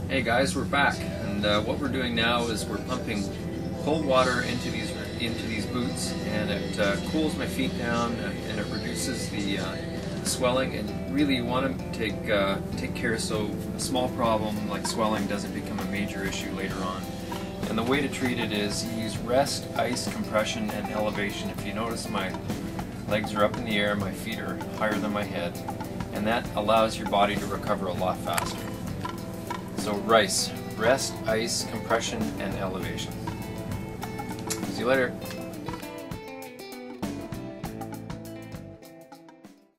Hey guys, we're back, and what we're doing now is we're pumping cold water into these boots, and it cools my feet down and it reduces the swelling. And really, you want to take care so a small problem like swelling doesn't become a major issue later on. And the way to treat it is you use rest, ice, compression, and elevation. If you notice, my legs are up in the air, my feet are higher than my head, and that allows your body to recover a lot faster. So rest, ice, compression, and elevation. See you later.